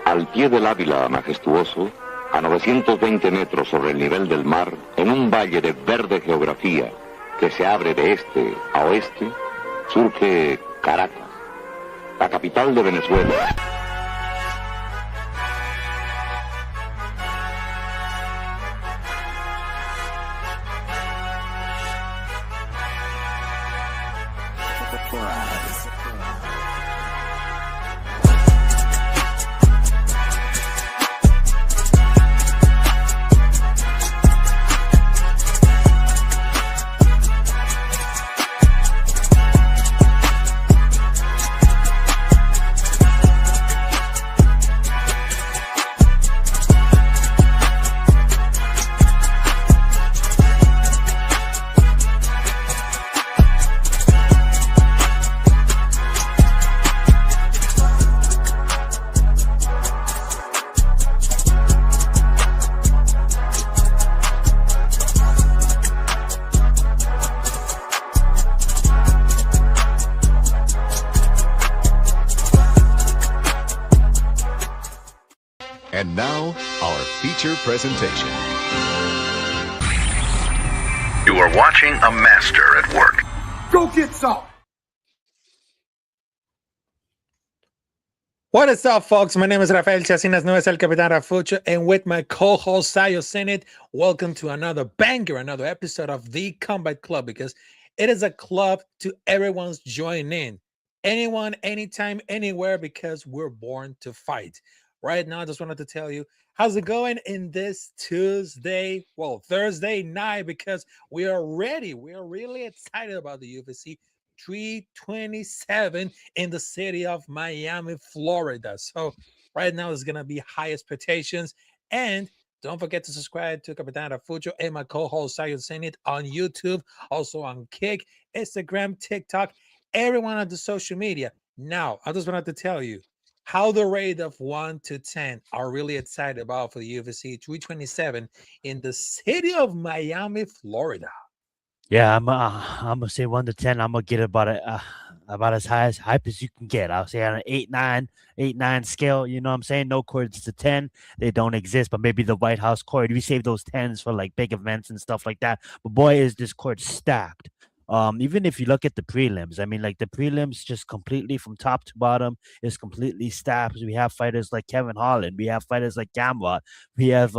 Al pie del Ávila majestuoso, a 920 metros sobre el nivel del mar, en un valle de verde geografía que se abre de este a oeste, surge Caracas, la capital de Venezuela. And now, our feature presentation. You are watching a master at work. Go get some! What is up, folks? My name is Rafael Chacinas, no es el Capitán Rafucho, and with my co-host Zion Zenith, welcome to another banger, another episode of The Combat Club, because it is a club to everyone's join in. Anyone, anytime, anywhere, because we're born to fight. Right now, I just wanted to tell you, how's it going in this Thursday night, because we are ready. We are really excited about the UFC 327 in the city of Miami, Florida. So right now, there's going to be high expectations. And don't forget to subscribe to Capitán Rafucho and my co-host Zion Zenith on YouTube, also on Kick, Instagram, TikTok, everyone on the social media. Now, I just wanted to tell you how the rate of 1 to 10 are really excited about for the UFC 327 in the city of Miami, Florida. Yeah, I'm gonna say 1 to 10. I'm gonna get about as high as hype as you can get. I'll say on an 8-9 scale. You know what I'm saying? No chords to 10. They don't exist, but maybe the White House chord. We save those 10s for like big events and stuff like that. But boy, is this chord stacked. Even if you look at the prelims, I mean, like the prelims just completely from top to bottom is completely stacked. We have fighters like Kevin Holland. We have fighters like Gamrot. We have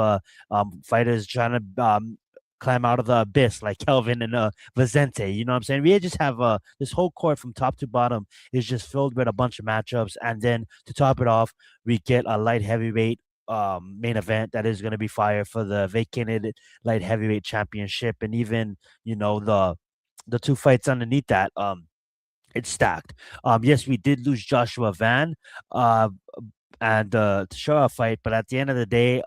fighters trying to climb out of the abyss like Kelvin and Vicente. You know what I'm saying? We just have this whole court from top to bottom is just filled with a bunch of matchups, and then to top it off, we get a light heavyweight main event that is going to be fire for the vacated light heavyweight championship, and even the two fights underneath that. It's stacked. Yes, we did lose Joshua Van, uh, and to show a fight, but at the end of the day,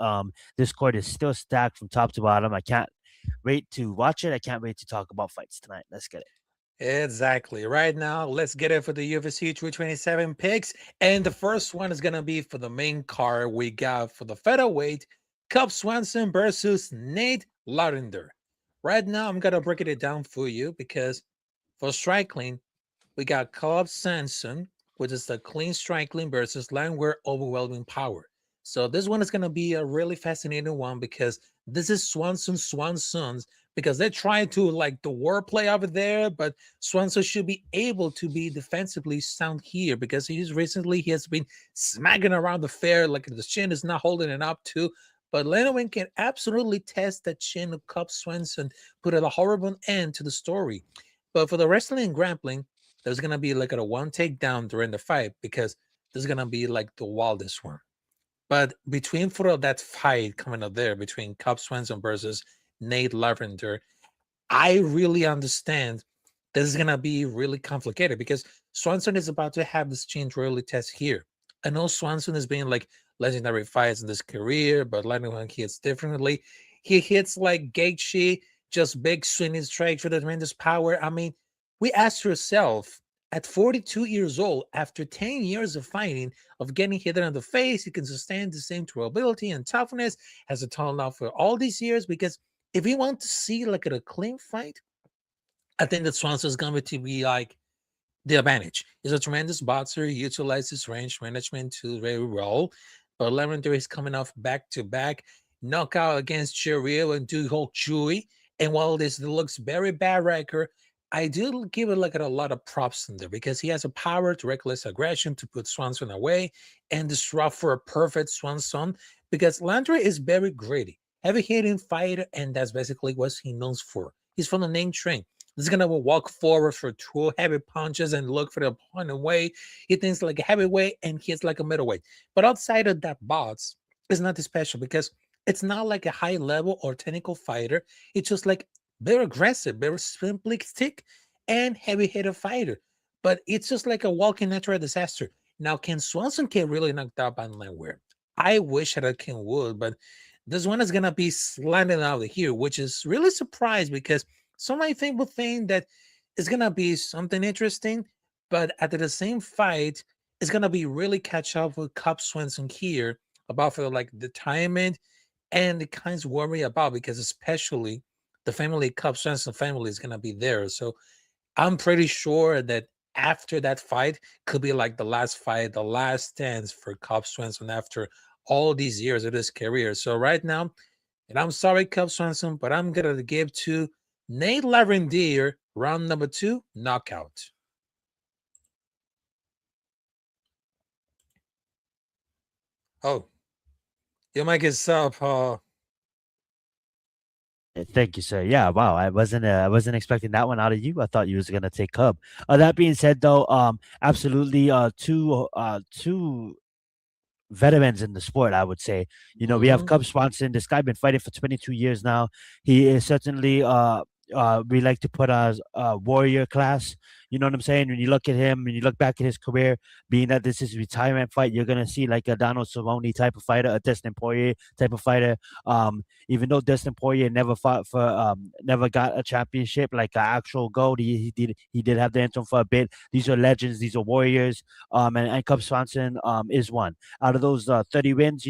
this card is still stacked from top to bottom. I can't wait to watch it. I can't wait to talk about fights tonight. Let's get it. Exactly. Right now, let's get it for the UFC 227 picks. And the first one is going to be for the main card we got for the featherweight, Cub Swanson versus Nate Lavender. Right now, I'm going to break it down for you because for striking, we got Cub Swanson, which is the clean striking versus Landwehr overwhelming power. So this one is going to be a really fascinating one because this is Swanson's because they're trying to like the wordplay over there, but Swanson should be able to be defensively sound here because he has been smacking around the fair like the chin is not holding it up too. But Lenowin can absolutely test the chin of Cub Swanson, put a horrible end to the story. But for the wrestling and grappling, there's gonna be like a one takedown during the fight because there's gonna be like the wildest one. But between for that fight coming up there between Cub Swanson versus Nate Lavender, I really understand this is gonna be really complicated because Swanson is about to have this change royalty test here. I know Swanson has been like legendary fights in this career, but Lennon hits differently. He hits like Gaethje, just big swinging strikes with tremendous power. I mean, we ask yourself at 42 years old, after 10 years of fighting, of getting hit in the face, he can sustain the same durability and toughness, has a tall enough for all these years. Because if we want to see like a clean fight, I think that Swanson is going to be like the advantage. He's a tremendous boxer. He utilizes range management to very well. But Lavender is coming off back-to-back knockout against Cheryl and Du Ho Chui. And while this looks very bad record, I do give it like a lot of props in there because he has a power to reckless aggression to put Swanson away and disrupt for a perfect Swanson because Landry is very gritty, heavy hitting fighter, and that's basically what he knows for. He's from the name train. He's gonna walk forward for two heavy punches and look for the opponent away. He thinks like a heavyweight and he's like a middleweight. But outside of that box, it's not special because it's not like a high level or technical fighter. It's just like very aggressive, very simplistic, and heavy hitter fighter. But it's just like a walking natural disaster. Now, can Swanson get really knocked out by Landwehr? I wish that I can would, but this one is gonna be sliding out of here, which is really surprised because some might think will think that it's gonna be something interesting, but at the same fight, it's gonna be really catch up with Cub Swanson here about for like the timing and the kinds of worry about because especially the family Cub Swanson family is gonna be there. So I'm pretty sure that after that fight could be like the last fight, the last dance for Cub Swanson after all these years of his career. So right now, and I'm sorry, Cub Swanson, but I'm gonna give to Nate Lavender, round number 2, knockout. Oh, your mic is up. Thank you, sir. Yeah, wow. I wasn't expecting that one out of you. I thought you was gonna take Cub. That being said, though, absolutely, two veterans in the sport, I would say. We have Cub Swanson. This guy been fighting for 22 years now. He is certainly we like to put as a warrior class. You know what I'm saying? When you look at him, when you look back at his career, being that this is a retirement fight, you're gonna see like a Donald Cerrone type of fighter, a Dustin Poirier type of fighter. Even though Dustin Poirier never fought for, never got a championship like an actual gold, he did have the interim for a bit. These are legends. These are warriors. And Cub Swanson is one out of those 30 wins.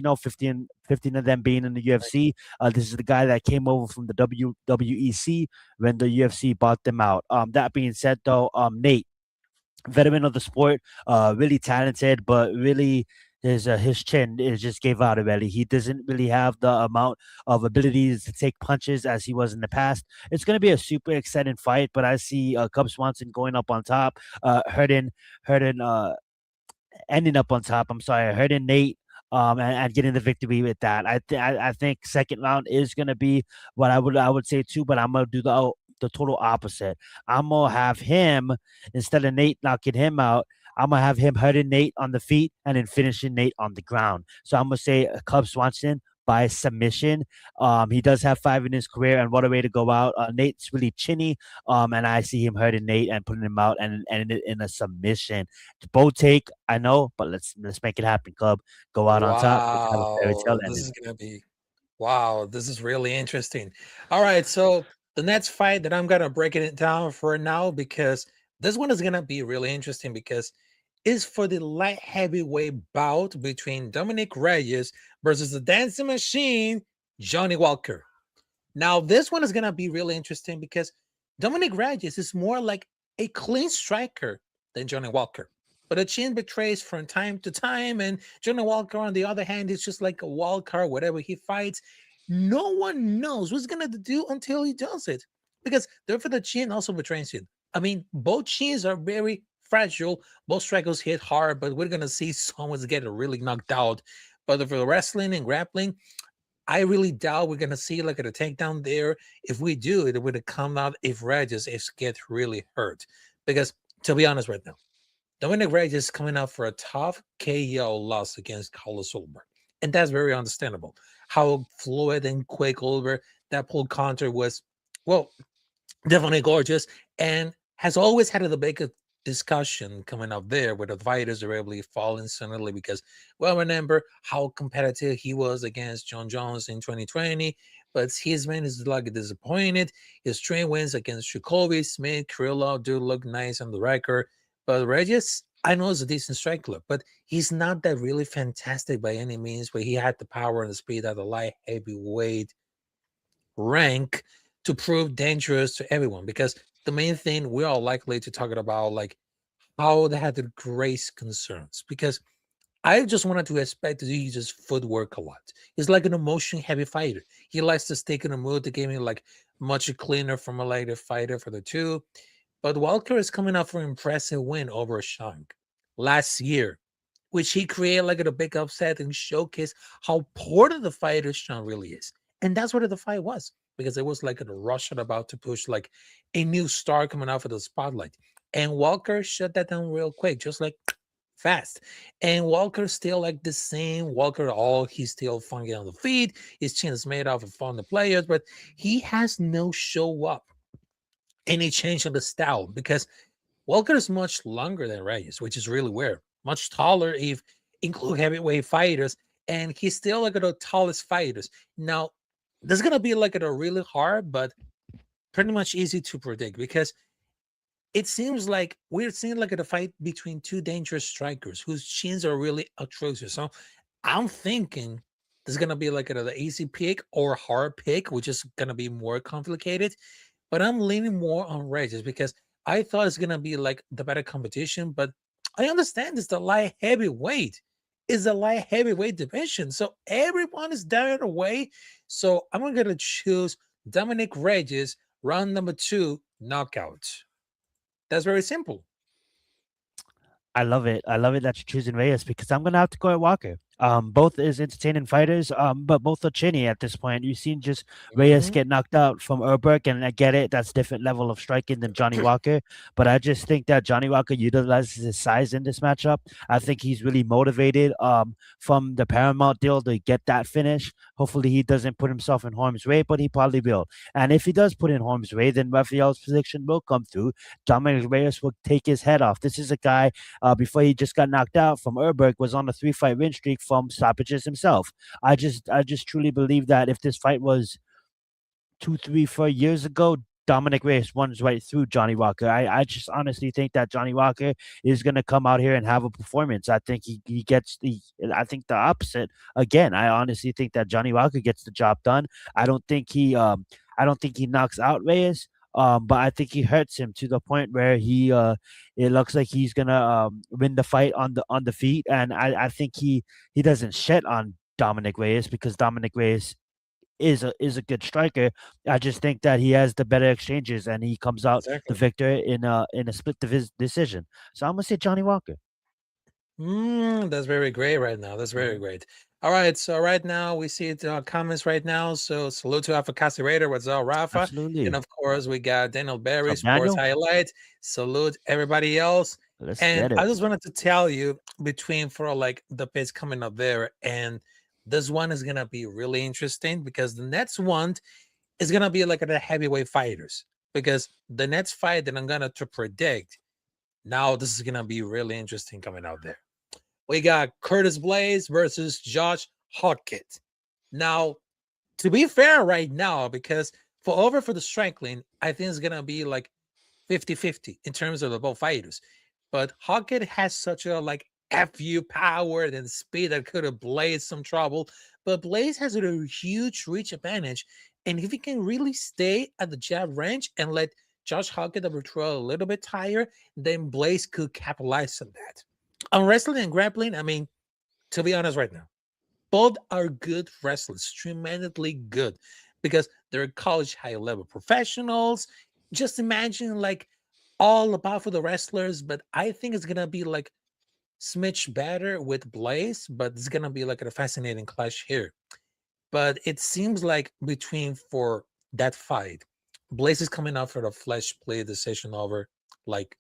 15 of them being in the UFC. This is the guy that came over from the WEC when the UFC bought them out. That being said, though, Nate, veteran of the sport, really talented, but really his chin is just gave out already. He doesn't really have the amount of abilities to take punches as he was in the past. It's going to be a super exciting fight, but I see Cub Swanson going up on top, hurting ending up on top. I'm sorry, hurting Nate. and getting the victory with that. I think second round is gonna be what I would say too, but I'm gonna do the total opposite. I'm gonna have him instead of Nate knocking him out. I'm gonna have him hurting Nate on the feet and then finishing Nate on the ground. So I'm gonna say Cub Swanson by submission. He does have 5 in his career, and what a way to go out. Nate's really chinny, and I see him hurting Nate and putting him out and in a submission. Bold take, I know, but let's make it happen, Club. Go out on top. Let's have a fairy tale Wow, this ending. is gonna be wow, this is really interesting. All right, so the next fight that I'm gonna break it down for now because this one is gonna be really interesting because it's for the light heavyweight bout between Dominic Reyes versus the dancing machine, Johnny Walker. Now, this one is gonna be really interesting because Dominic Reyes is more like a clean striker than Johnny Walker. But the chin betrays from time to time, and Johnny Walker, on the other hand, is just like a wild card. Whatever he fights, no one knows what's gonna do until he does it. Because therefore, the chin also betrays you. I mean, both chins are very fragile. Both strikers hit hard, but we're gonna see someone's getting really knocked out. But for the wrestling and grappling, I really doubt we're gonna see like a takedown there. If we do, it would come out if Regis is get really hurt. Because to be honest, right now, Dominic Reyes is coming out for a tough KO loss against Carlos Ulber. And that's very understandable. How fluid and quick Ulber, that pull counter was, well, definitely gorgeous, and has always had a big discussion coming up there where the fighters are able to fall instantly because, well, remember how competitive he was against John Jones in 2020, but his man is like disappointed. His train wins against Shukovi, Smith, Krylov do look nice on the record, but Regis, I know he's a decent striker, but he's not that really fantastic by any means, but he had the power and the speed at the light heavyweight rank to prove dangerous to everyone because the main thing we're all likely to talk about like how they had the grace concerns because I just wanted to expect to use his footwork a lot. He's like an emotion heavy fighter. He likes to stick in a mood to give me like much cleaner from a later fighter for the two. But Walker is coming off an impressive win over Shank last year, which he created like a big upset and showcased how poor the fighter Sean really is. And that's what the fight was, because it was like a Russian about to push like a new star coming out of the spotlight. And Walker shut that down real quick, just like fast. And Walker still like the same Walker, all he's still funky on the feet. His chin is made off of fun the players, but he has no show up any change in the style because Walker is much longer than Reyes, which is really weird. Much taller if include heavyweight fighters, and he's still like the tallest fighters. Now, this is gonna be like a really hard, but pretty much easy to predict because it seems like we're seeing like a fight between two dangerous strikers whose chins are really atrocious. So I'm thinking there's gonna be like an easy pick or hard pick, which is gonna be more complicated. But I'm leaning more on Regis because I thought it's gonna be like the better competition. But I understand it's the light heavyweight, is the light heavyweight division, so everyone is down away. So I'm gonna choose Dominic Regis, round number 2, knockout. That's very simple. I love it. I love it that you're choosing Reyes because I'm gonna have to go at Walker. Both is entertaining fighters, but both are chinny at this point. You've seen just Reyes Mhm. get knocked out from Urberg, and I get it. That's different level of striking than Johnny Walker. But I just think that Johnny Walker utilizes his size in this matchup. I think he's really motivated from the Paramount deal to get that finish. Hopefully he doesn't put himself in harm's way, but he probably will. And if he does put in harm's way, then Rafael's prediction will come through. Dominic Reyes will take his head off. This is a guy before he just got knocked out from Urberg, was on a 3-fight win streak from stoppages himself. I just truly believe that if this fight was 2, 3, 4 years ago, Dominic Reyes runs right through Johnny Walker. I just honestly think that Johnny Walker is going to come out here and have a performance. I think he gets the. I think the opposite again. I honestly think that Johnny Walker gets the job done. I don't think he knocks out Reyes. But I think he hurts him to the point where it looks like he's gonna win the fight on the feet, and I think he doesn't shed on Dominic Reyes because Dominic Reyes is a good striker. I just think that he has the better exchanges and he comes out the Exactly. victor in a split decision. So I'm gonna say Johnny Walker. That's very great right now. That's very great. All right, so right now we see the comments right now. So salute to Alpha Caserator. What's up, Rafa? And Absolutely. of course, we got Daniel Berry, What's up, Sports Daniel? Highlights. Salute everybody else. Let's And get I it. just wanted to tell you between for like the pits coming up there, and this one is gonna be really interesting because the next one is gonna be like the heavyweight fighters. Because the next fight that I'm gonna to predict now, this is gonna be really interesting coming out there. We got Curtis Blaze versus Josh Hawkett. Now, to be fair right now, because for the striking, I think it's gonna be like 50-50 in terms of the both fighters. But Hawkett has such a like FU power and speed that could have Blaze some trouble. But Blaze has a huge reach advantage. And if he can really stay at the jab range and let Josh Hawkett overthrow a little bit higher, then Blaze could capitalize on that. On wrestling and grappling, I mean, to be honest right now, both are good wrestlers, tremendously good, because they're college high level professionals. Just imagine like all about for the wrestlers, but I think it's gonna be like smidge better with Blaze, but it's gonna be like a fascinating clash here. But it seems like between for that fight, Blaze is coming out for the flesh play decision over like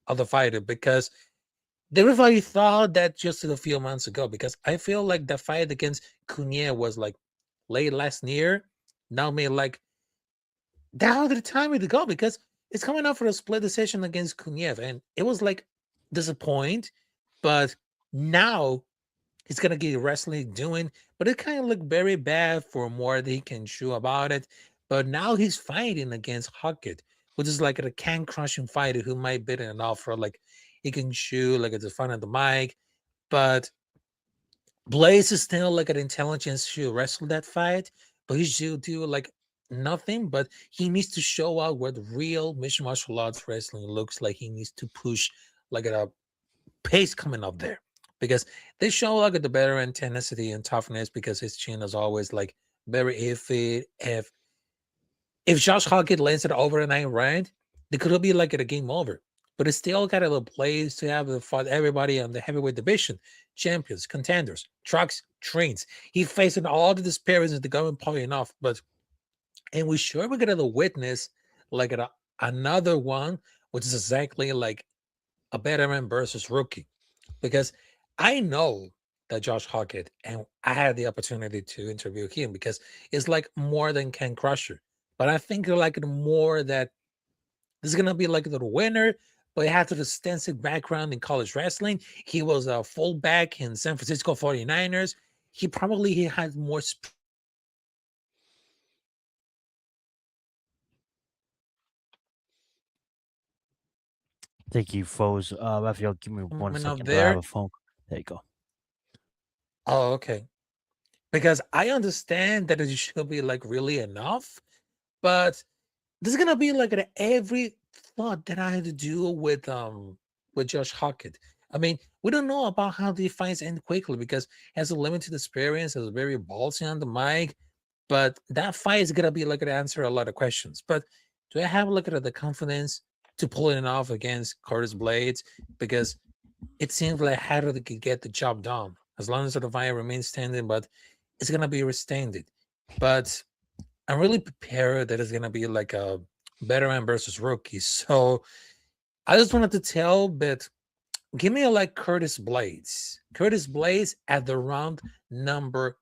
other fighter because everybody thought that just a few months ago because I feel like the fight against Cunha was like late last year. Now may like now the time to go because it's coming out for a split decision against Cunha and it was like disappoint, but now he's gonna get wrestling doing, but it kind of looked very bad for more that he can chew about it. But now he's fighting against Huckett, which is like a can crushing fighter who might bid an offer like he can chew like at the front of the mic. But Blaze is still like an intelligence to wrestle that fight, but he should do like nothing. But he needs to show out what real mixed martial arts wrestling looks like. He needs to push like a pace coming up there because they show like the better and tenacity and toughness because his chin is always like very iffy. If Josh Hockett lands it over the night round, they could be like at a game over. But it's still kind of a place to have fought everybody on the heavyweight division, champions, contenders, trucks, trains. He facing all the disparities of the government pulling off. And we sure we're gonna witness like another one, which is exactly like a veteran versus rookie because I know that Josh Hockett, and I had the opportunity to interview him because it's like more than Ken Crusher. But I think like more that this is gonna be like the winner, but he has an extensive background in college wrestling. He was a fullback in San Francisco 49ers. He has more Thank you, foes. Raphael, give me one up second, bro. I have there. a phone. There you go. Oh, okay. Because I understand that it should be like really enough, but this is gonna be like an every thought that I had to do with Josh Hockett. I mean, we don't know about how the fights end quickly because he has a limited experience, has very ballsy on the mic, but that fight is gonna be like to answer a lot of questions. But do I have like the confidence to pull it off against Curtis Blades? Because it seems like how they could get the job done as long as the fight remains standing, but it's gonna be restrained. But I'm really prepared that it's gonna be like a veteran versus rookie. So I just wanted to tell, but give me a like Curtis Blades. Curtis Blades at the round number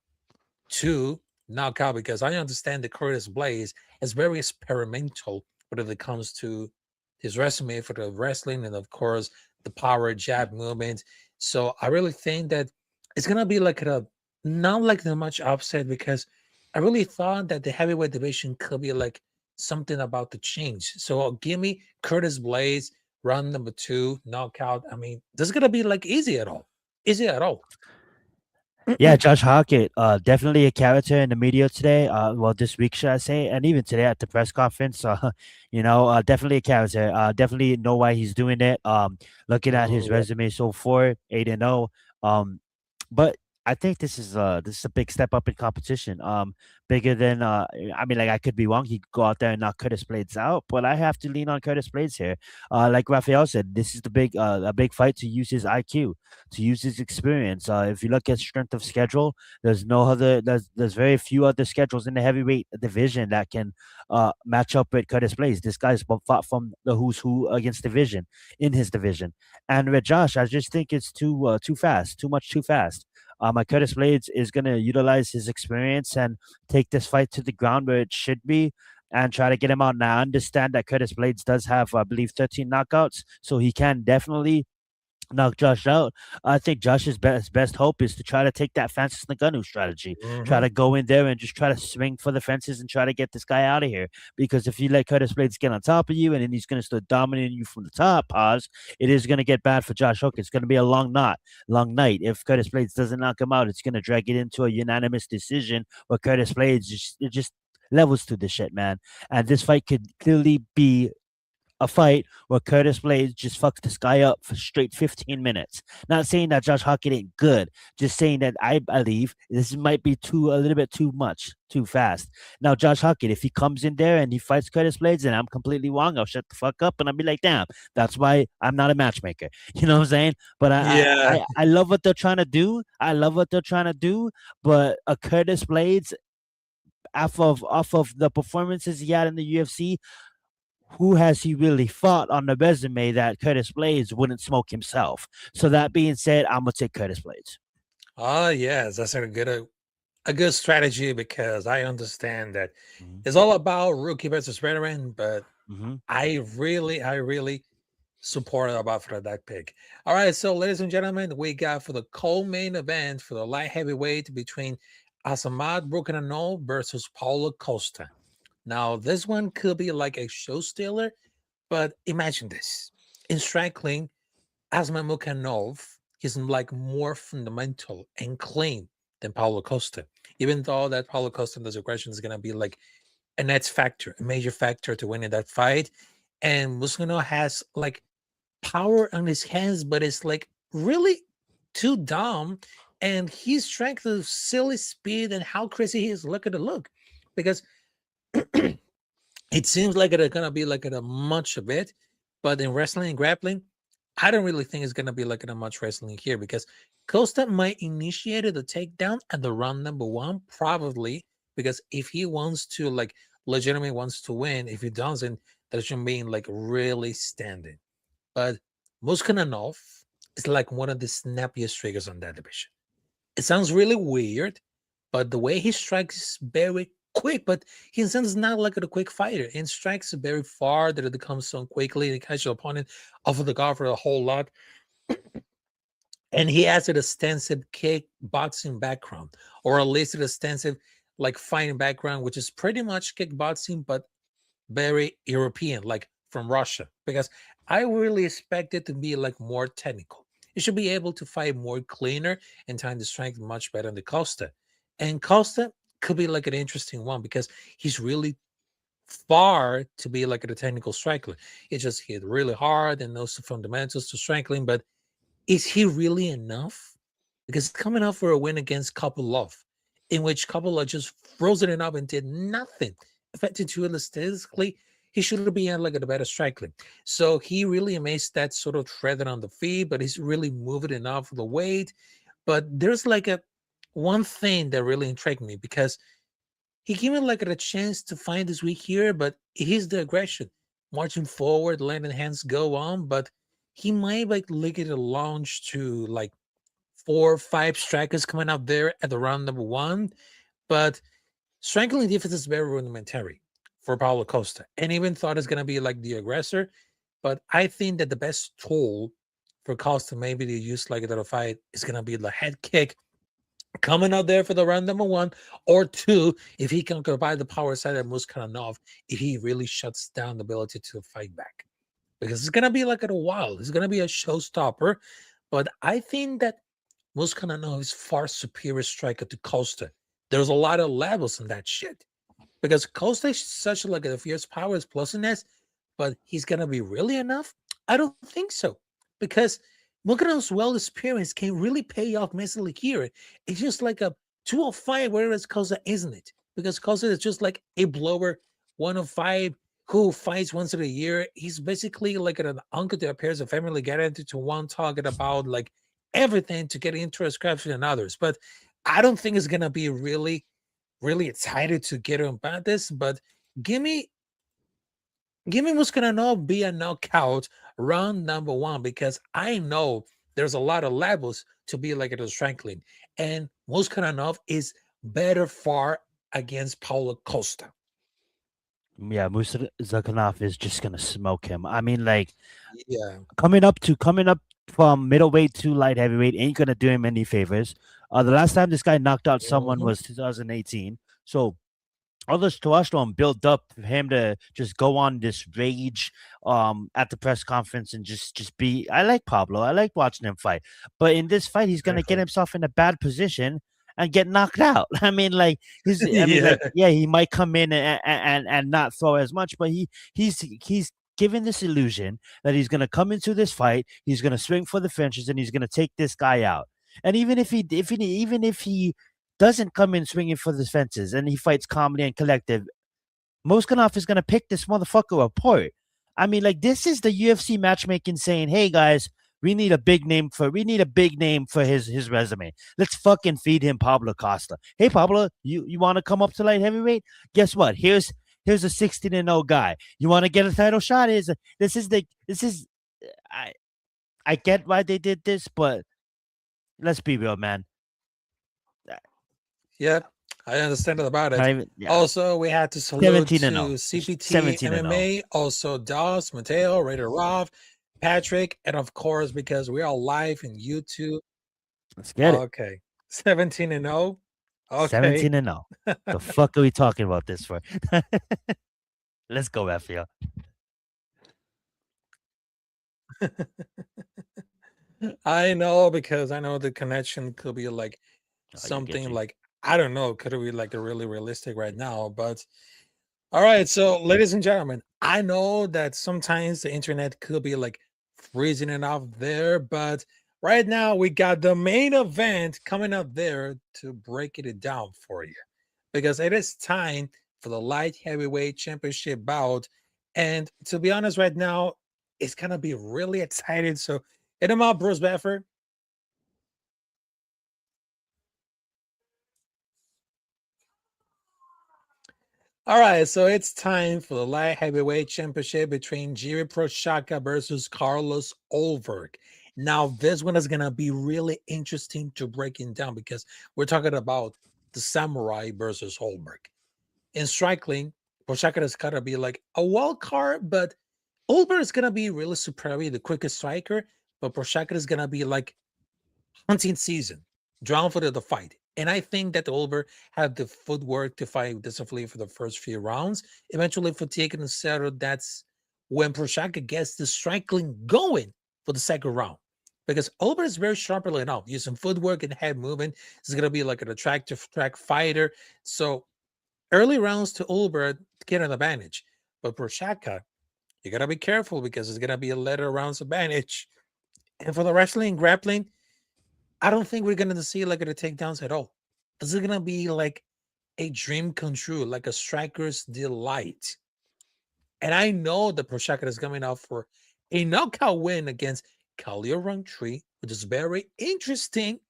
2 knockout because I understand that Curtis Blades is very experimental when it comes to his resume for the wrestling and of course the power jab movement. So I really think that it's gonna be like a not like that much upset because I really thought that the heavyweight division could be like something about to change. So give me Curtis Blades round number 2 knockout. I mean, this is gonna be like easy at all. Easy at all. Yeah, Josh Hockett, definitely a character in the media today. Well, this week, should I say, and even today at the press conference. Definitely a character. Definitely know why he's doing it. Looking at his Oh, resume so far, 8-0. But I think this is a big step up in competition. Bigger than I mean, like I could be wrong. He could go out there and knock Curtis Blades out, but I have to lean on Curtis Blades here. Like Raphael said, this is the big a big fight to use his IQ, to use his experience. If you look at strength of schedule, there's very few other schedules in the heavyweight division that can match up with Curtis Blades. This guy's fought from the who's who against division in his division, and with Josh, I just think it's too fast, too fast. My Curtis Blades is going to utilize his experience and take this fight to the ground where it should be and try to get him out. Now, I understand that Curtis Blades does have, I believe, 13 knockouts, so he can definitely knock Josh out. I think Josh's best hope is to try to take that Francis Ngannou strategy. Try Mhm. to go in there and just try to swing for the fences and try to get this guy out of here. Because if you let Curtis Blades get on top of you and then he's going to start dominating you from the top, it is going to get bad for Josh Hook. It's going to be a long night. If Curtis Blades doesn't knock him out, it's going to drag it into a unanimous decision where Curtis Blades just levels to the shit, man. And this fight could clearly be a fight where Curtis Blades just fucks this guy up for straight 15 minutes. Not saying that Josh Hockett ain't good, just saying that I believe this might be a little bit too much, too fast. Now, Josh Hockett, if he comes in there and he fights Curtis Blades and I'm completely wrong, I'll shut the fuck up and I'll be like, damn, that's why I'm not a matchmaker. You know what I'm saying? But Yeah. I love what they're trying to do. I love what they're trying to do. But a Curtis Blades, off of the performances he had in the UFC, who has he really fought on the resume that Curtis Blades wouldn't smoke himself? So that being said, I'm gonna take Curtis Blades. Oh yes, that's a good strategy because I understand that Mhm, it's all about rookie versus veteran, but mhm. I really support about for that pick. All right, so ladies and gentlemen, we got for the co-main event for the light heavyweight between Asamad Brokanano versus Paulo Costa. Now, this one could be like a show stealer, but imagine this. In striking, Asma Mukhanov is like more fundamental and clean than Paulo Costa, even though that Paulo Costa's aggression is going to be like an X factor, a major factor to winning that fight. And Muscano has like power on his hands, but it's like really too dumb. And his strength of silly speed and how crazy he is. Look at the look. Because it seems like it's gonna be like a much of it, but in wrestling and grappling, I don't really think it's gonna be like a much wrestling here because Costa might initiate the takedown at the round number one, probably because if he wants to like legitimately wants to win, if he doesn't, that should mean like really standing. But Muskananov is like one of the snappiest triggers on that division. It sounds really weird, but the way he strikes is very quick. But he is not like a quick fighter. He strikes very far that it comes so quickly. He catches the opponent off of the guard for a whole lot. And he has an extensive kickboxing background, or at least an extensive like fighting background, which is pretty much kickboxing, but very European, like from Russia, because I really expect it to be like more technical. You should be able to fight more cleaner and time the strength much better than Costa. And Costa could be like an interesting one because he's really far to be like a technical striker. He just hit really hard and knows the fundamentals to striking, but is he really enough? Because coming up for a win against Kopylov, in which Kopylov just frozen it up and did nothing. Affected to statistically, he should be like a better striker. So he really amazed that sort of treading on the feet, but he's really moving enough for the weight. But there's like a one thing that really intrigued me because he gave me like a chance to find this week here, but he's the aggression, marching forward, letting hands go on, but he might like look at a launch to like 4 or 5 strikers coming out there at the round number one. But striking defense is very rudimentary for Paulo Costa. And even thought it's gonna be like the aggressor. But I think that the best tool for Costa maybe to use like a fight is gonna be the head kick coming out there for the round number one or two, if he can provide the power side of Muskanov, if he really shuts down the ability to fight back. Because it's gonna be like a while. It's gonna be a showstopper. But I think that Muskanov is far superior striker to Costa. There's a lot of levels in that shit. Because Costa is such like a fierce power is plusiness, but he's gonna be really enough? I don't think so. Because Mukhtarov's well experience can really pay off massively here. It's just like a 205, whereas Koza isn't it? Because Koza is just like a blower, 105 who fights once a year. He's basically like an uncle that appears a family guaranteed to one target about like everything to get into a scraps than others. But I don't think it's gonna be really excited to get him about this. But give me what's gonna not be a knockout round number one, because I know there's a lot of levels to be like a strangling, and Muskanov is better far against Paulo Costa. Yeah, Musa Zakhanov is just gonna smoke him. I mean, like Yeah, coming up from middleweight to light heavyweight ain't gonna do him any favors. The last time this guy knocked out someone mhm. was 2018. So all this testosterone built up for him to just go on this rage at the press conference and just be. I like Pablo. I like watching him fight. But in this fight, he's gonna get Exactly. himself in a bad position and get knocked out. I mean, like Yeah, yeah, he might come in and not throw as much, but he's given this illusion that he's gonna come into this fight, he's gonna swing for the fences, and he's gonna take this guy out. And even if he doesn't come in swinging for the fences and he fights calmly and collective, Moskanov is going to pick this motherfucker apart. I mean, like, this is the UFC matchmaking saying, hey, guys, we need a big name for his resume. Let's fucking feed him Pablo Costa. Hey, Pablo, you want to come up to light heavyweight? Guess what? Here's a 16-0 guy. You want to get a title shot? I I get why they did this, but let's be real, man. yeah, I understand about Not it. even, yeah, Also, we had to salute 17 and to 0. CPT 17 and 0. MMA, also Dos, Mateo, Raider Roth, Patrick, and of course, because we are live in YouTube. Let's get it. Okay, 17 and 0. Okay. 17 and 0. The fuck are we talking about this for? Let's go, Raphael. I know, because I know the connection could be like Oh, you get something you. like, I don't know, could it be like a really realistic right now? But all right, so ladies and gentlemen, I know that sometimes the internet could be like freezing it off there, but right now we got the main event coming up there to break it down for you, because it is time for the light heavyweight championship bout. And to be honest, right now, it's gonna be really excited. So hit him up, Bruce Buffer. All right, so it's time for the light heavyweight championship between Jiri Prochazka versus Carlos Ulberg. Now, this one is gonna be really interesting to breaking down, because we're talking about the samurai versus Ulberg. In striking, Prochazka is gonna be like a wild card, but Ulberg is gonna be really superior, the quickest striker. But Prochazka is gonna be like hunting season, drawn for the fight. And I think that the Ulber had the footwork to fight disciplined for the first few rounds. Eventually, fatigue and settled. That's when Prochazka gets the striking going for the second round. Because Ulber is very sharply enough, using footwork and head movement. He's going to be like an attractive track fighter. So early rounds to Ulber to get an advantage. But Prochazka, you got to be careful, because it's going to be a later rounds advantage. And for the wrestling and grappling, I don't think we're gonna see like the takedowns at all. This is gonna be like a dream come true, like a striker's delight. And I know that Prochazka is coming out for a knockout win against Khalil Roundtree, which is very interesting,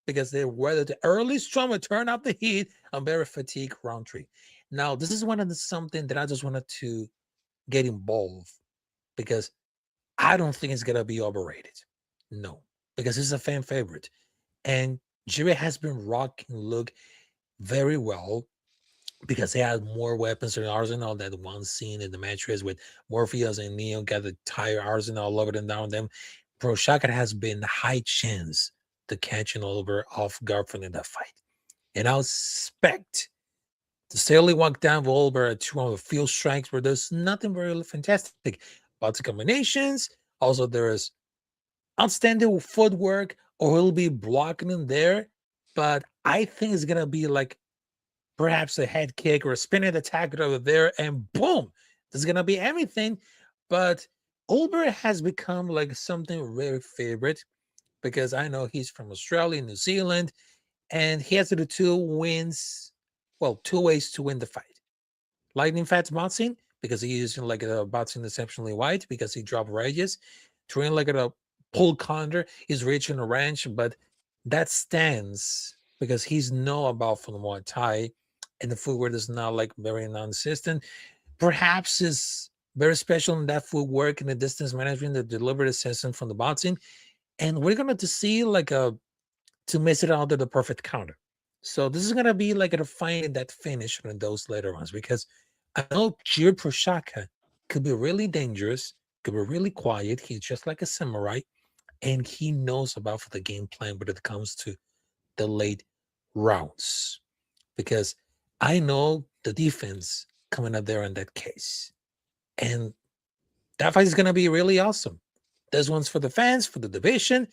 because they weathered the early storm and turned up the heat on very fatigued Roundtree. Now, this is one of the something that I just wanted to get involved, because I don't think it's gonna be overrated. No, because it's a fan favorite. And Jiri has been rocking Luke very well, because he had more weapons in the arsenal. That one scene in the matches with Morpheus and Neo got the entire arsenal all over and down them. Prochazka has been high chance to catch an Oliver off guard in that fight. And I expect to steadily walk down Volver at two of the field strikes where there's nothing very fantastic about the combinations. Also, there is outstanding footwork, or he'll be blocking him there. But I think it's gonna be like perhaps a head kick or a spinning attack over there, and boom, there's gonna be everything. But Ulber has become like something very favorite. because I know he's from Australia, New Zealand, and he has to do two wins. Well, two ways to win the fight. Lightning fast boxing, because he using like a boxing exceptionally wide, because he dropped ranges. Train like a pull counter, he's reaching a range, but that stands because he's know about from Muay Thai, and the footwork is not like very non-consistent. Perhaps is very special in that footwork and the distance management, the delivery system from the boxing, and we're gonna to see like a to miss it out to the perfect counter. So this is gonna be like a finding that finish in those later ones, because I know Jir Prochazka could be really dangerous, could be really quiet. He's just like a samurai, and he knows about for the game plan when it comes to the late rounds. Because I know the defense coming up there in that case. And that fight is gonna be really awesome. This one's for the fans, for the division,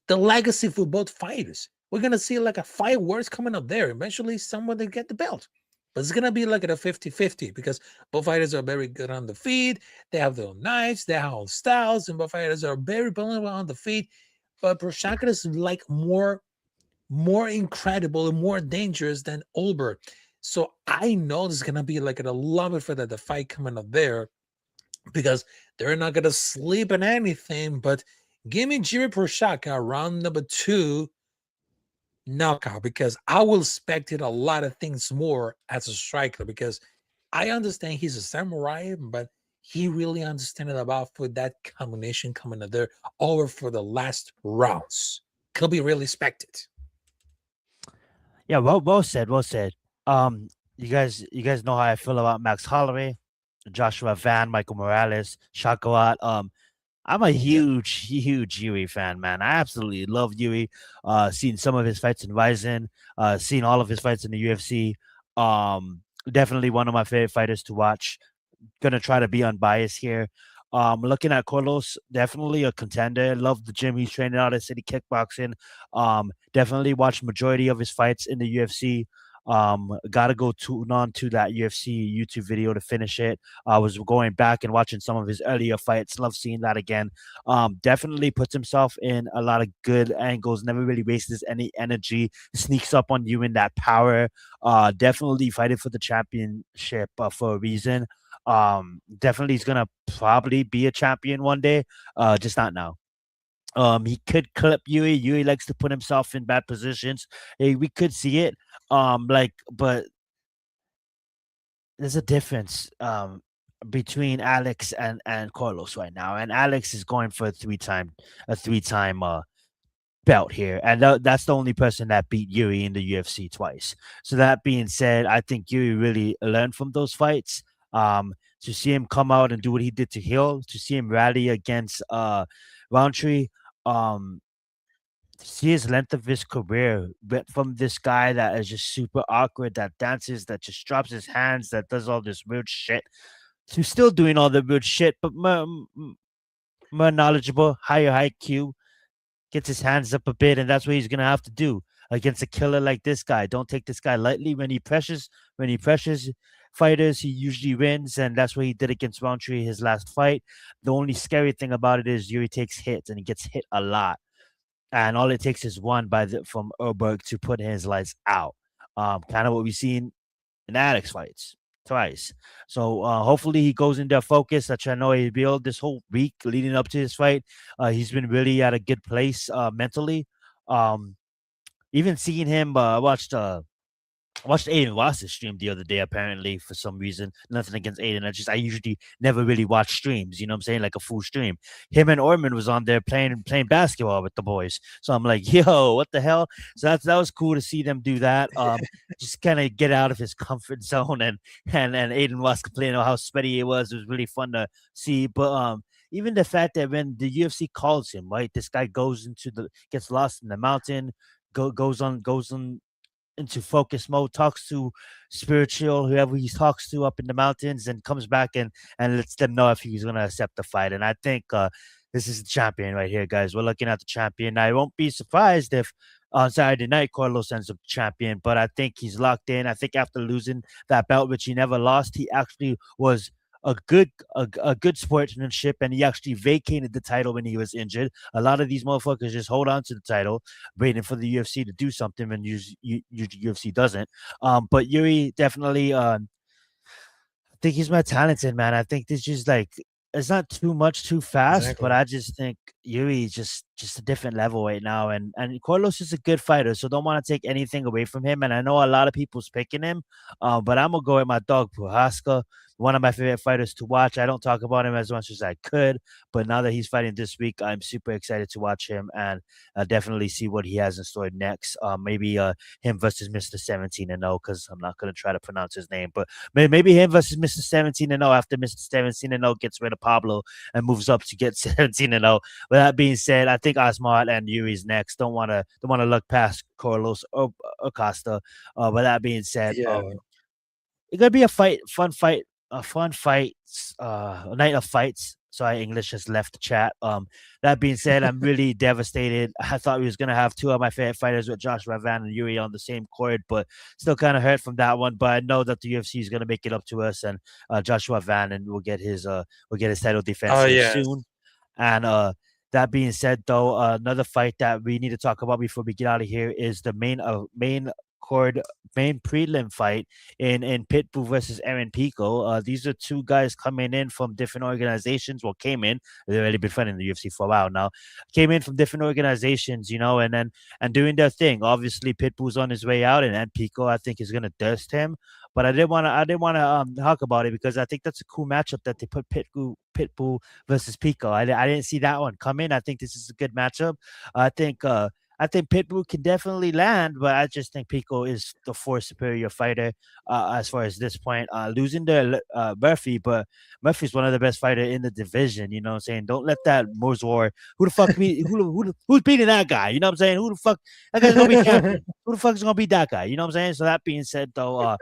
the legacy for both fighters. We're gonna see like a fireworks coming up there. Eventually, someone to get the belt. But it's gonna be like at a 50-50, because both fighters are very good on the feet. They have their own knives, they have their own styles, and both fighters are very brilliant on the feet. But Prochazka is like more incredible and more dangerous than Olber. So I know there's gonna be like a love it for the fight coming up there, because they're not gonna sleep in anything. But give me Jiri Prochazka round number 2 knockout, because I will expect it a lot of things more as a striker, because I understand he's a samurai, but he really understands about for that combination coming up there over for the last rounds. Could be really expected. Yeah, well said, well said. You guys know how I feel about Max Holloway, Joshua Van, Michael Morales, Shakoat. I'm a Yeah. huge Yui fan, man. I absolutely love Yui. Seen some of his fights in Ryzen, seen all of his fights in the UFC. Definitely one of my favorite fighters to watch. Gonna try to be unbiased here. Looking at Carlos, definitely a contender. Love the gym he's training out at City Kickboxing. Definitely watched majority of his fights in the UFC. Gotta go tune on to that UFC YouTube video to finish it. I was going back and watching some of his earlier fights. Love seeing that again. Definitely puts himself in a lot of good angles. Never really wastes any energy. Sneaks up on you in that power. Definitely fighting for the championship for a reason. Definitely he's gonna probably be a champion one day. Just not now. He could clip Yui. Yui likes to put himself in bad positions. Hey, we could see it. But there's a difference between Alex and Carlos right now. And Alex is going for a three time belt here, and that's the only person that beat Yuri in the UFC twice. So that being said, I think Yuri really learned from those fights. To see him come out and do what he did to Hill, to see him rally against Roundtree, um, to see his length of his career went from this guy that is just super awkward, that dances, that just drops his hands, that does all this weird shit, to still doing all the weird shit, but more knowledgeable, higher IQ, gets his hands up a bit, and that's what he's gonna have to do against a killer like this guy. Don't take this guy lightly. When he pressures fighters, he usually wins, and that's what he did against Roundtree his last fight. The only scary thing about it is Yuri takes hits, and he gets hit a lot. And all it takes is one from Erberg to put his lights out. Kind of what we've seen in Alex fights twice. So hopefully he goes into focus, which I know he built this whole week leading up to his fight. He's been really at a good place mentally. Um, Even seeing him, I watched Aiden Ross's stream the other day, apparently, for some reason. Nothing against Aiden. I usually never really watch streams, you know what I'm saying? Like a full stream. Him and Orman was on there playing basketball with the boys. So I'm like, yo, what the hell? So that was cool to see them do that. Just kind of get out of his comfort zone, and Aiden Ross complaining about how sweaty it was. It was really fun to see. But even the fact that when the UFC calls him, right, this guy gets lost in the mountain, goes on into focus mode, talks to spiritual, whoever he talks to up in the mountains, and comes back and lets them know if he's going to accept the fight. And I think this is the champion right here, guys. We're looking at the champion. I won't be surprised if on Saturday night Carlos ends up champion, but I think he's locked in. I think after losing that belt, which he never lost, he actually was a good sportsmanship, and he actually vacated the title when he was injured. A lot of these motherfuckers just hold on to the title, waiting for the UFC to do something, and UFC doesn't. But Yuri definitely. I think he's more talented, man. I think this just like it's not too much too fast, but Exactly. I just think Yuri is just a different level right now. And Carlos is a good fighter, so don't want to take anything away from him. And I know a lot of people's picking him, but I'm gonna go with my dog Puhaska, one of my favorite fighters to watch. I don't talk about him as much as I could, but now that he's fighting this week, I'm super excited to watch him and definitely see what he has in store next. Maybe him versus Mr. 17 and 0, because I'm not gonna try to pronounce his name, but maybe him versus Mr. 17 and 0 after Mr. 17 and 0 gets rid of Pablo and moves up to get 17 and 0. With that being said, I think Asmat and Yuri's next. Don't want to look past Carlos or Acosta. With that being said, Yeah. it's gonna be a fun fight, a night of fights. Sorry, English has left the chat. That being said, I'm really devastated. I thought we was gonna have two of my favorite fighters with Joshua Van and Yuri on the same court, but still kind of hurt from that one. But I know that the UFC is gonna make it up to us, and Joshua Van and will get his title defense Oh here yes. soon. And that being said, though, another fight that we need to talk about before we get out of here is the card main prelim fight in Pitbull versus Aaron Pico. These are two guys coming in from different organizations. Well, came in. They've already been fighting in the UFC for a while now. Came in from different organizations, and doing their thing. Obviously, Pitbull's on his way out, and Pico, I think, is gonna dust him. But I didn't want to talk about it because I think that's a cool matchup that they put Pitbull versus Pico. I didn't see that one come in. I think this is a good matchup. I think I think Pitbull can definitely land, but I just think Pico is the far superior fighter as far as this point. Losing to Murphy, but Murphy's one of the best fighter in the division. You know what I'm saying? Don't let that Mozor. Who's beating that guy? You know what I'm saying? Who the fuck? That guy's gonna be champion. Who the fuck is gonna beat that guy? You know what I'm saying? So that being said, though,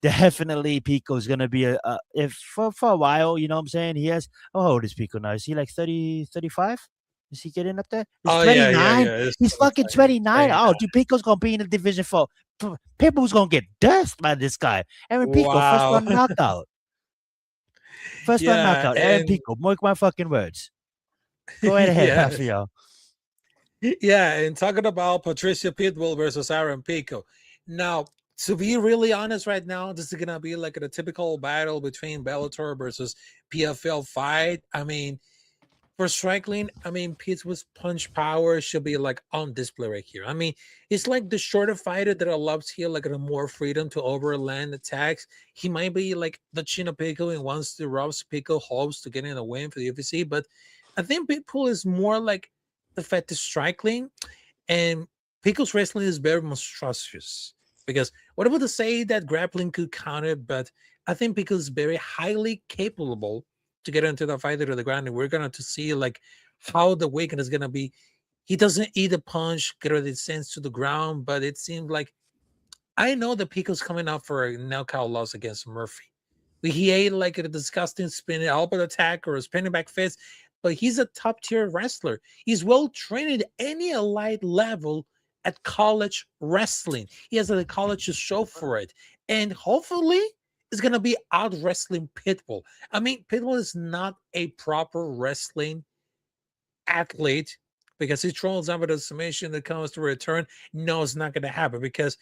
definitely Pico is gonna be a if for a while. You know what I'm saying? He has. Oh, how old is Pico now? Is he like 30, 35? Is he getting up there? He's Oh yeah, yeah, 29. yeah. It's He's fucking 29. Oh, 29. dude, Pico's gonna be in the division for Pitbull's gonna get dust by this guy. Aaron Pico, first Wow. round knockout. First round Yeah, knockout. Aaron and Pico. Mark my fucking words. Go right ahead, yes. Rafael. Yeah, and talking about Patricia Pitbull versus Aaron Pico. Now, to be really honest, right now, this is gonna be like a typical battle between Bellator versus PFL fight. I mean, for striking, I mean, Pitbull's punch power should be like on display right here. I mean, it's like the shorter fighter that allows here like a more freedom to overland attacks. He might be like the Chino Pico and wants to rob Pico hopes to get in a win for the UFC, but I think Pitbull is more like the fact to striking, and Pico's wrestling is very monstrous. Because what about to say that grappling could counter, but I think Pico's very highly capable to get into the fighter to the ground, and we're gonna to see like how the weekend is gonna be. He doesn't eat a punch, get it sense to the ground, but it seemed like I know that Pico's coming out for a knockout loss against Murphy. He ate like a disgusting spinning elbow attack or a spinning back fist, but he's a top tier wrestler. He's well trained at any elite level at college wrestling. He has a college to show for it. And hopefully, is going to be out wrestling Pitbull. I mean, Pitbull is not a proper wrestling athlete because he trolls out with a submission that comes to return. No, it's not going to happen because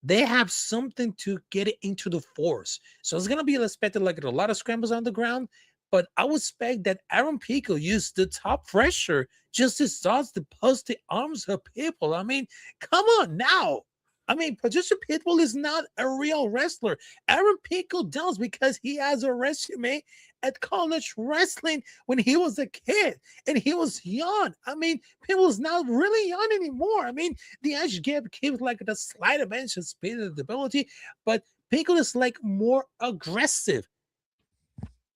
they have something to get it into the force. So it's gonna be expected like a lot of scrambles on the ground, but I would expect that Aaron Pico used the top pressure just to start to post the arms of people. I mean, come on now. I mean, Patricia Pitbull is not a real wrestler. Aaron Pico does because he has a resume at college wrestling when he was a kid and he was young. I mean, Pitbull's not really young anymore. I mean, the edge gap gives like the slight advantage of speed and ability, but Pico is like more aggressive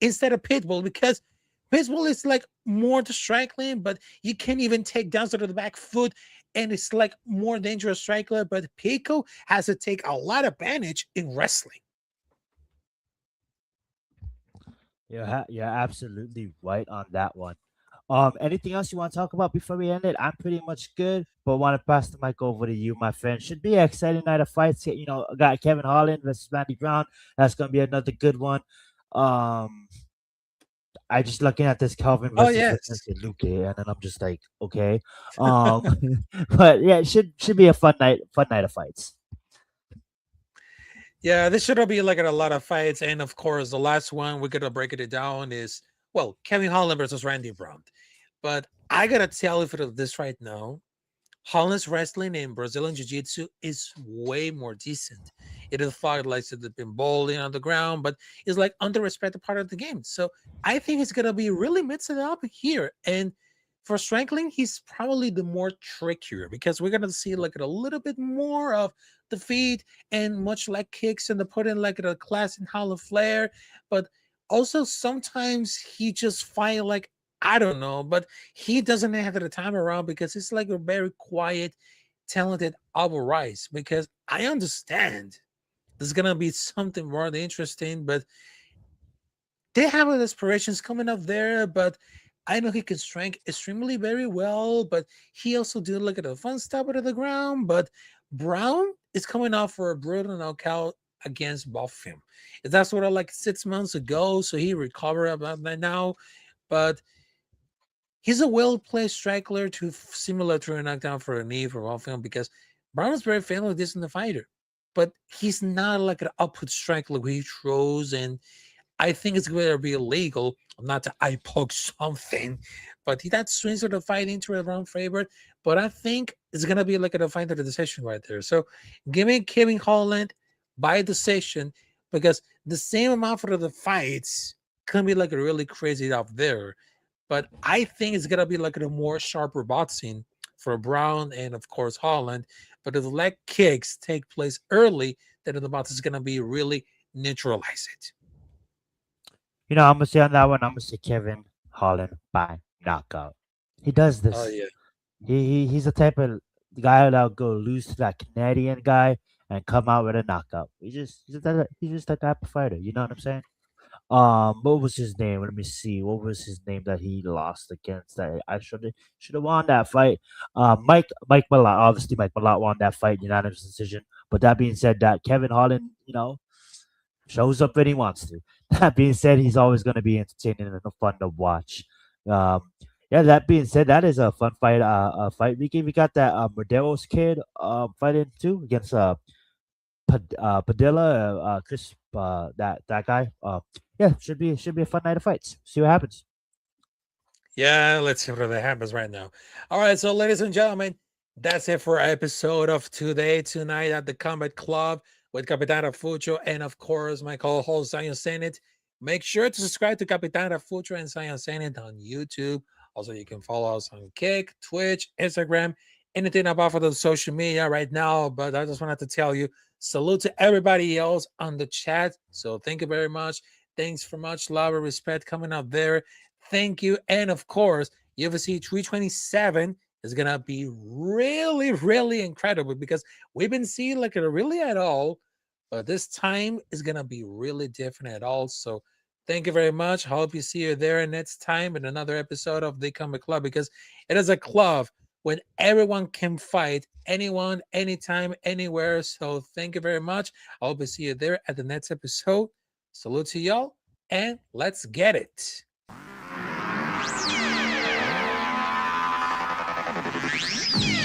instead of Pitbull because Pitbull is like more to strike lane, but you can't even take down to the back foot, and it's like more dangerous striker. But Pico has to take a lot of advantage in wrestling. You're absolutely right on that one. Anything else you want to talk about before we end it? I'm pretty much good, but want to pass the mic over to you, my friend. Should be an exciting night of fights. You know, got Kevin Holland versus Randy Brown. That's gonna be another good one. Um, I just looking at this Calvin Oh versus yes. Luke, and then I'm just like, okay, um, but yeah, it should be a fun night of fights. Yeah, this should be like a lot of fights. And of course, the last one we're gonna break it down is well, Kevin Holland versus Randy Brown. But I gotta tell you for this right now, Holland's wrestling and Brazilian Jiu Jitsu is way more decent. It is fought like they've been bowling on the ground, but it's like under-respected part of the game. So I think it's gonna be really mixed it up here. And for Strangling, he's probably the more trickier because we're gonna see like a little bit more of the feet and much like kicks and the put in like a class in Holland Flair, but also sometimes he just fight like I don't know, but he doesn't have the time around because it's like a very quiet, talented Alba Rice. Because I understand there's gonna be something more interesting, but they have aspirations coming up there. But I know he can strike extremely very well, but he also do look at the fun stuff out of the ground. But Brown is coming off for a brutal knockout against Buffham. That's what I like 6 months ago, so he recovered about that now. But he's a well-placed striker to similar to a knockdown for a knee for Buffham because Brown is very family this in the fighter, but he's not like an output striker who he throws and I think it's going to be illegal, not to eye poke something, but that swings of the fight into a round favorite. But I think it's going to be like a fight of the decision right there. So give me Kevin Holland by decision because the same amount for the fights can be like a really crazy out there. But I think it's going to be like a more sharper boxing for Brown and, of course, Holland. But if the leg kicks take place early, then the box is going to be really neutralize it. I'm gonna say on that one, I'm gonna say Kevin Holland by knockout. He does Oh, this. yeah. He's the type of guy that'll go lose to that Canadian guy and come out with a knockout. He's just that type of fighter. You know what I'm saying? What was his name? Let me see. What was his name that he lost against? That I should have won that fight. Mike Malott. Obviously, Mike Malott won that fight, unanimous decision. But that being said, that Kevin Holland, shows up when he wants to. That being said, he's always going to be entertaining and fun to watch. Um, yeah. That being said, that is a fun fight. Fight. We got that Medeiros kid fighting too against Padilla, Chris, that guy. Yeah, should be a fun night of fights. See what happens. Yeah, let's see what happens right now. All right, so ladies and gentlemen, that's it for our episode of tonight at the Combat Club with Capitán Rafucho and of course my co-host Zion Zenith. Make sure to subscribe to Capitán Rafucho and Zion Zenith on YouTube. Also, you can follow us on Kick, Twitch, Instagram, anything about for the social media right now. But I just wanted to tell you, salute to everybody else on the chat. So thank you very much. Thanks for much love and respect coming up there. Thank you. And of course, UFC 327 is going to be really, really incredible because we've been seeing like a really at all, but this time is going to be really different at all. So thank you very much. Hope you see you there next time in another episode of the Combat Club because it is a club when everyone can fight anyone, anytime, anywhere. So thank you very much. I hope to see you there at the next episode. Salute to y'all and let's get it. Yeah.